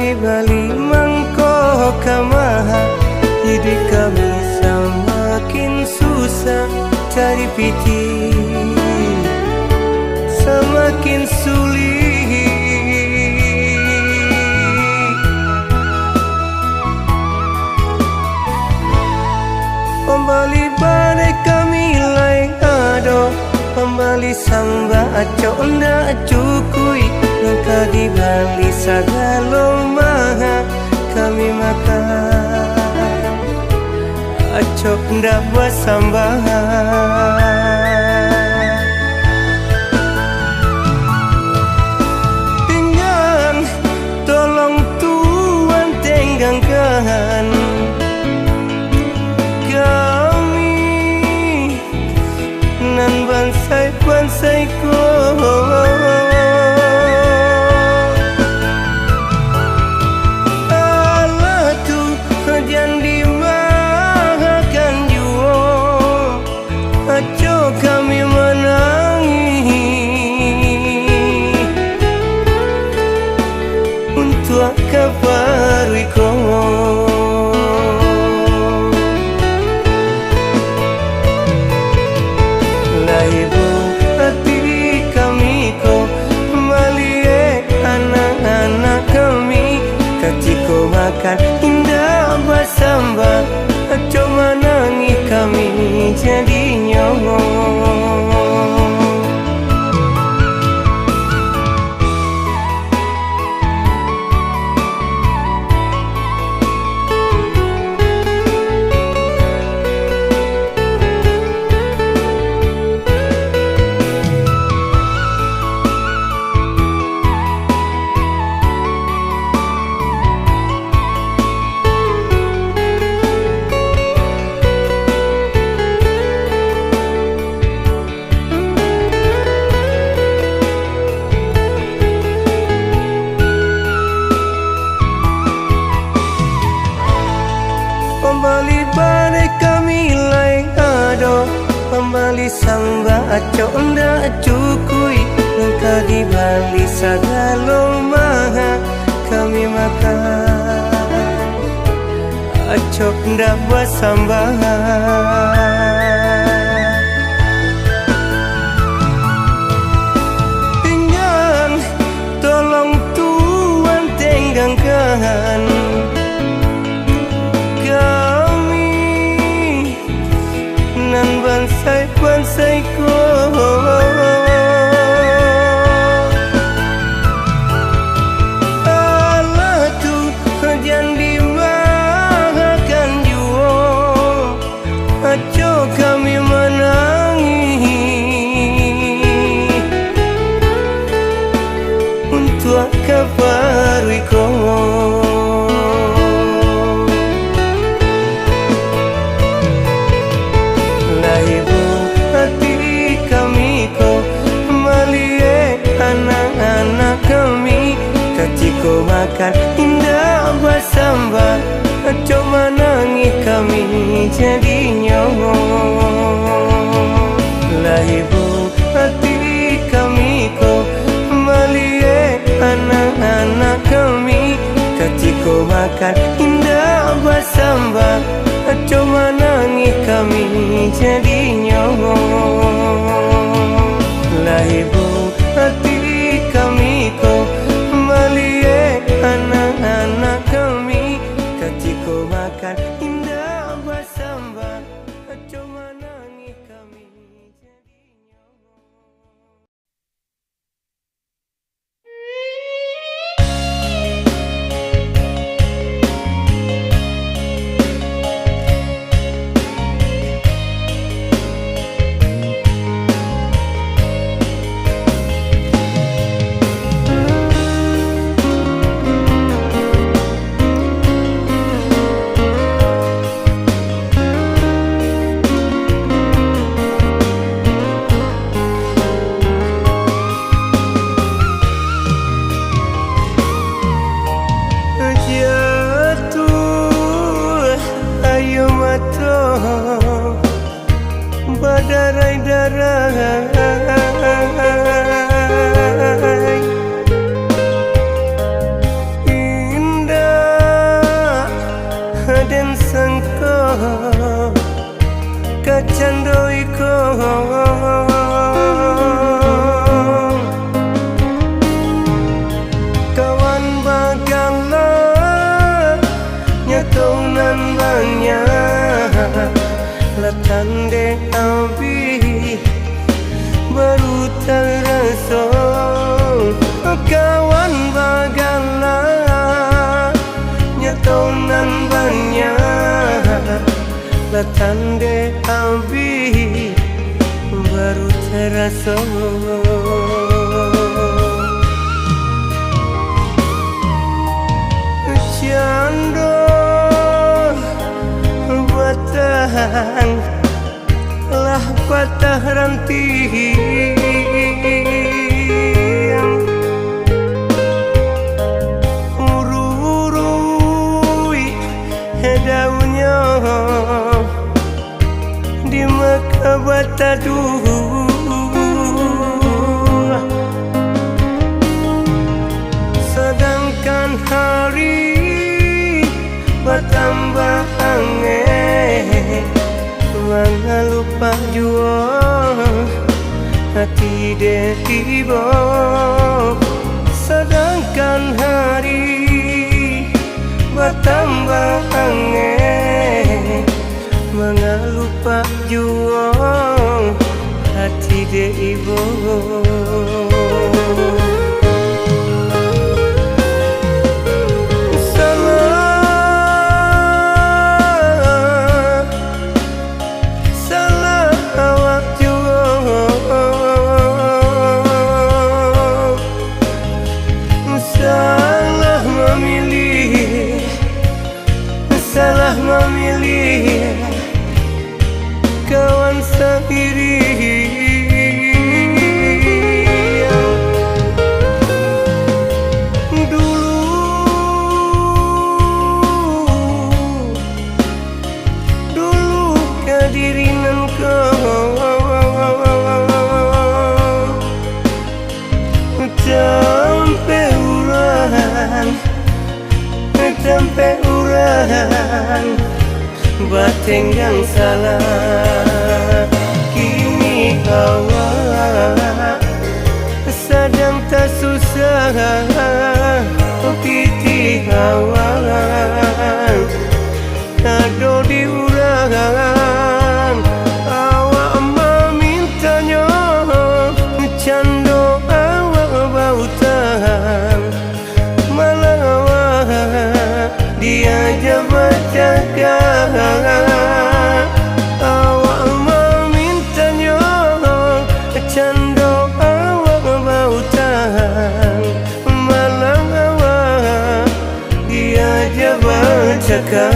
di Bali mangko kamaha, hidup kami semakin susah, cari piti semakin sulit. Kembali badai kami lain ado, kembali samba acok ndak cukui, nangka di Bali sagalo maha kami makan, acok ndak basambahan. Dengan tolong Tuhan tenggangkan kami nan bansai-bansaiku. Allah tu jangan dimakan jua, aco kami menangis untuk kabariko. Ibu hati kami ko malie anak-anak kami, kaciko makan indah bersamba, cuma nangis kami jadi nyong. Kembali badai kami lain ado, kembali samba acok ndak cukui, nangka di Bali sagalo maha kami makan, acok ndak basambahan. Dengan tolong Tuhan tenggangkan nan bansai-bansaiku. Allah tu jangan dimakan jua, aco kami menangis untuk kabariko. Ibu hati kami ko malie anak-anak kami, kaciko makan indah bersamba, cuma nangis kami jadi nyong. Ibu hati kami ko malie anak-anak kami, kaciko makan indah bersamba, cuma nangis kami jadi nyong. Ibu hati kami ko malie anak-anak kami, kaciko makan indah bersamba, cuma nangis kami jadi nyong. Berderai-derai kacando iko kawan bagala nyataunan banyak latande abi baru terasa kawan bagala nyataunan banyak latande abi baru terasa cando batahan lah patah ranting ururui daunnya di maka batadu sedangkan hari bertambah aneh mana lupa jua hati dia tiba sedangkan hari bertambah aneh mana lupa jua hati dia ibu salah memilih kawan sendiri dulu kehadiran kau sampai urang bateng yang salah kini awak sedang tak susah piti awak kado diurang awak memintanya cando awak bautan dia jawab cakap awak memintanya cando awak bautan malam awak dia jawab cakap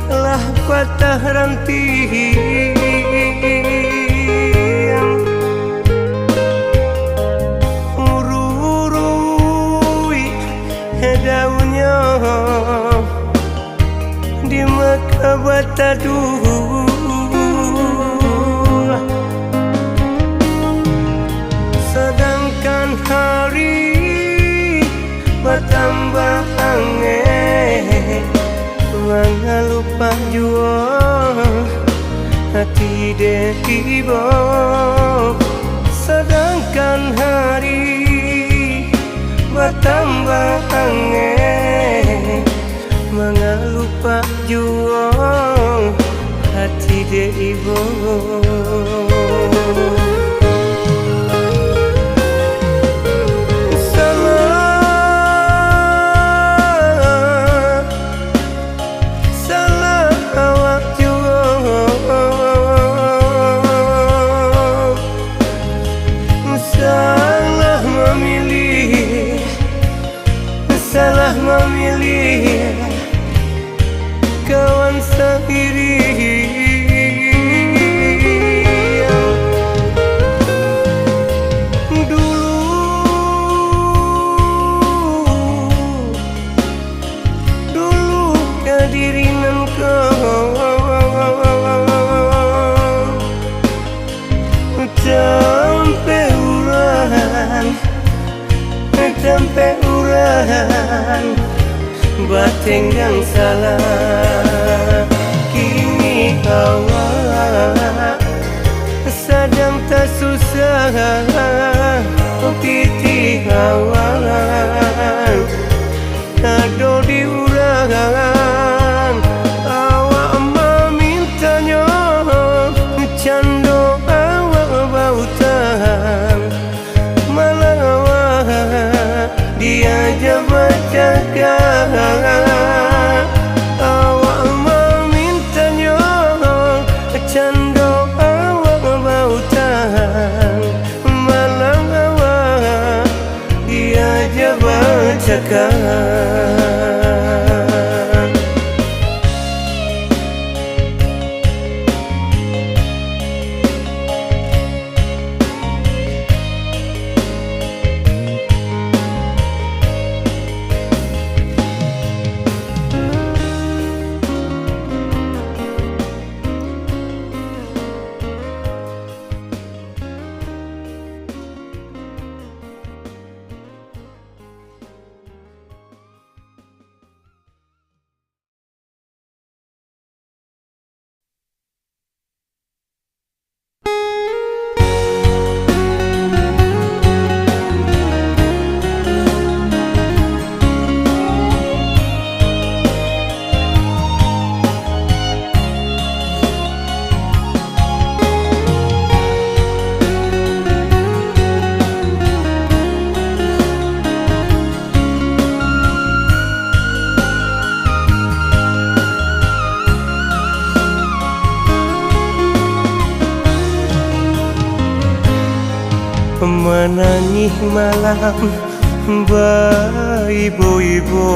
lah patah ranting ururui daunnya di maka batadu sedangkan hari bertambah aneh mana lupa jua hati dia tiba sedangkan hari bertambah aneh mana lupa jua hati dia ibu Batenggang salah kini awak sedang tak susah piti awak kado diurang awak memintanya cando awak bautang malah awak diajak bercakap awak memintanya cando awak bautang malah awak diajak bercakap. Menangis malam baibo-ibo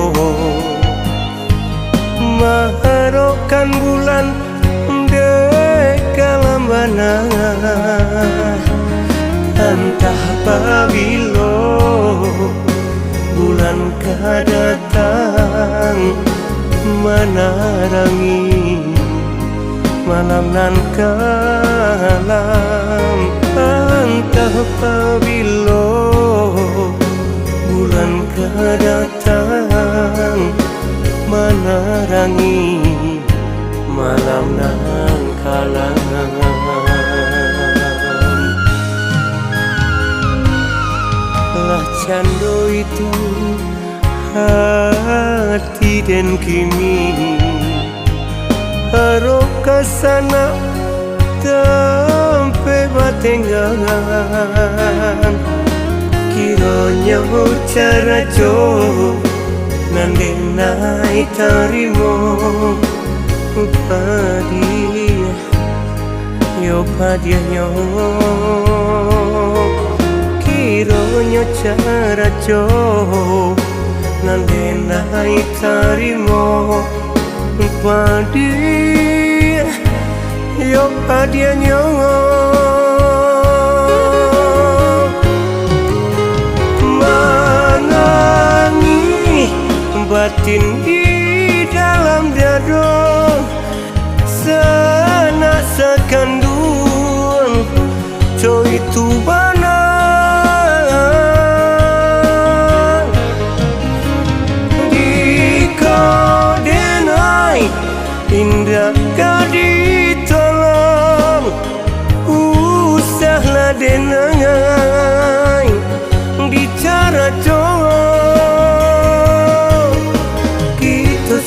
mengharapkan bulan dekalam bana entah apabila bulan kadatang menarangi malam nan kalam entah apabila bulan kadatang menerangi malam nan kalam lah cando itu hati dan kini harap kesana sampai batenggang kiranya cara jo nandenai tarimo padia yo padia nyo kiranya cara jo nandenai tarimo padia yo padia nyo batin di dalam dada sanak sekandung co itu bana di kau denai indah kau ditolong usahlah denai bicara cowok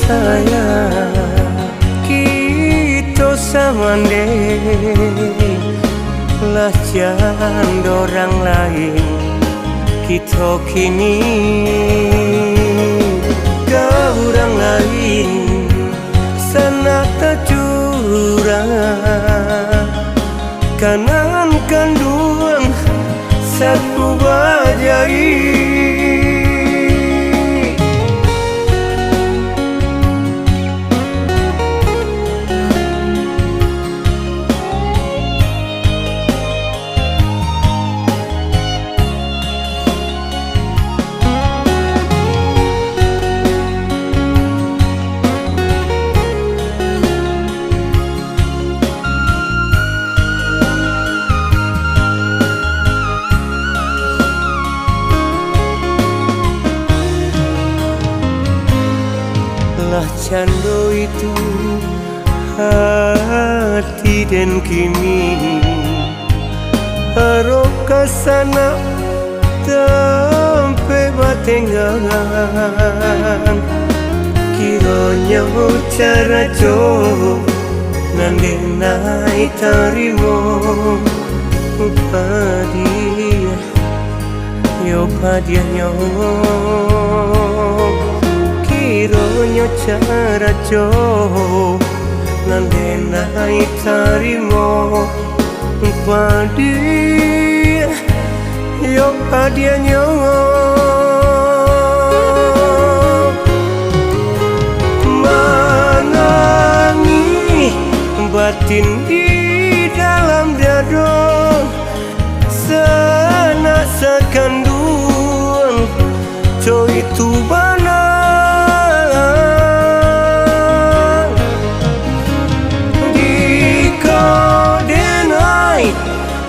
sayang kita samande lah jangan orang lain kita kini ke orang lain sana tercurang kanan kandung satu bajai. cando itu hati dan kini harap kasana sampai batengan kiranya cara jauh nandenai tarimo padia yo padianya kiranya cara jauh nandenai tarimo padia yo padianya batin di dalam dada sana sekandung co itu bana di kau denai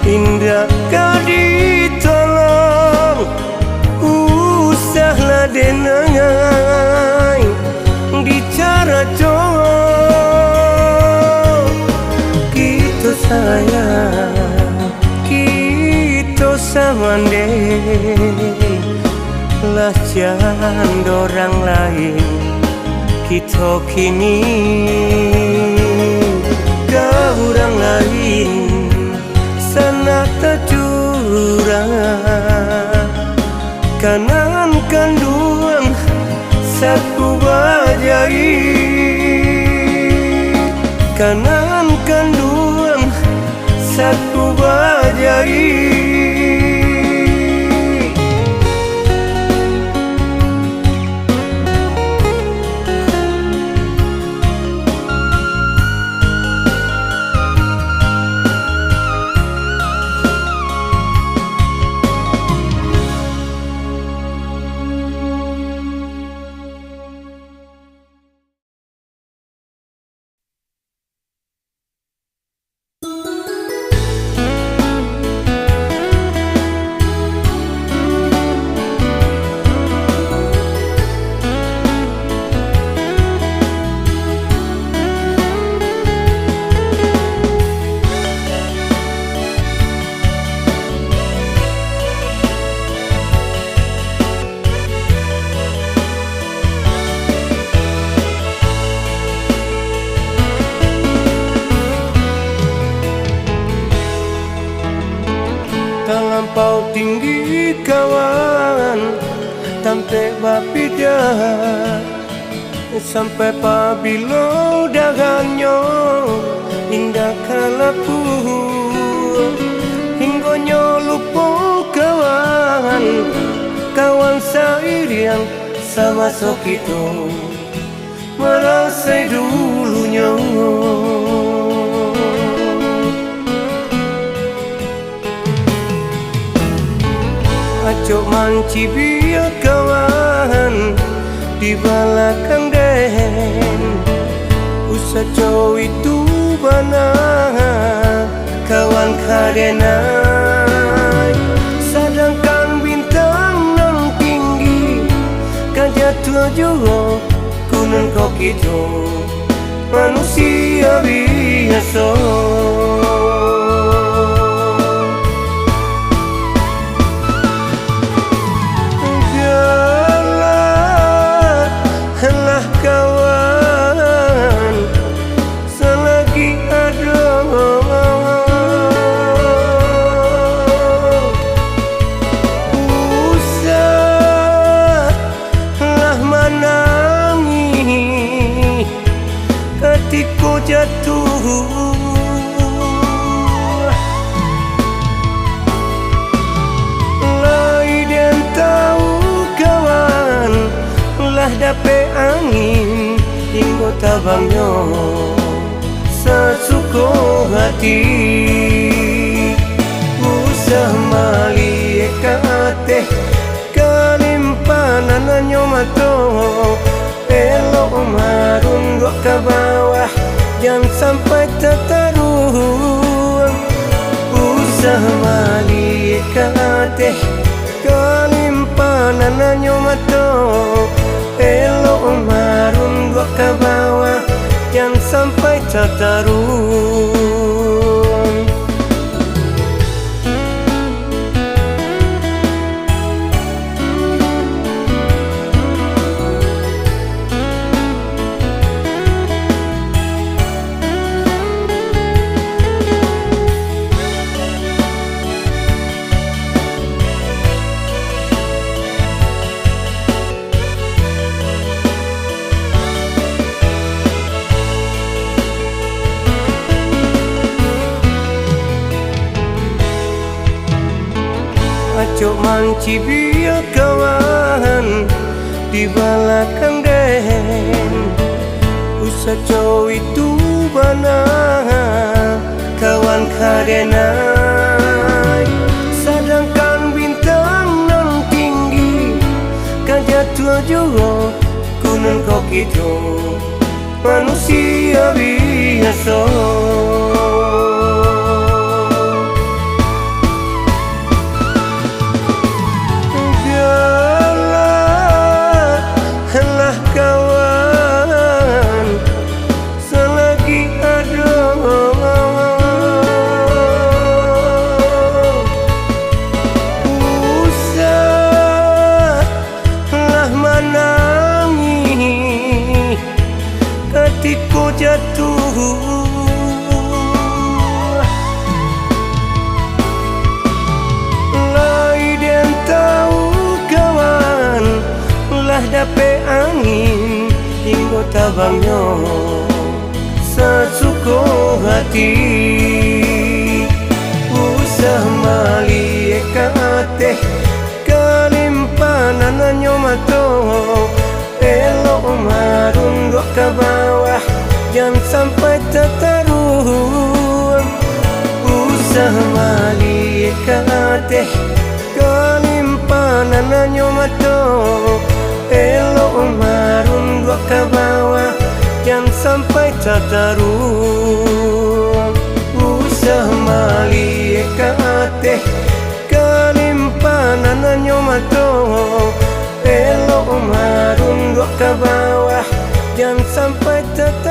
indah kau ditolong usahlah denai di cara sayang kita samande lah jangan orang lain kita kini ke orang lain sana tercurang kanan kandung satu bajai kanan kandung satu bajai terlampau tinggi kawan sampai bapidah sampai pabilo daganyo indah kalapu hinggonyo lupa kawan kawan sairiang sama sokito merasai dulunya acok manci biar kawan di belakang den usah cow itu bana kawan kadenai sedangkan bintang nan tinggi kan jatuh juga kunan kokito manusia biasa hatiku jatuh lai dan tahu kawan lah dape angin hingga tabangnya sesuka hati usah mali kate kalimpanananyo mato elok marun gok ke bawah jangan sampai tertaruh usah mali kate kalimpanananyo mato elok marun gok ke bawah tatarun. Acok manci biar kawan di belakang den, usah cow itu bana kawan kadenai. Sedangkan bintang nan tinggi kan jatuh juga kunan kau gitu manusia biasa. Ketika jatuh lai dan tahu kawan lah dapat angin hingga tabangnya sesuka hati. Usah mali kate kalimpanan nyomato elok marun gok ke bawah, jangan sampai tertaruh. Usah mali kate kalimpanan nyomato elok marun gok ke bawah, jangan sampai tertaruh. Usah mali kate kalimpanan nyomato elok marun gok ke bawah, jangan sampai tertaruh.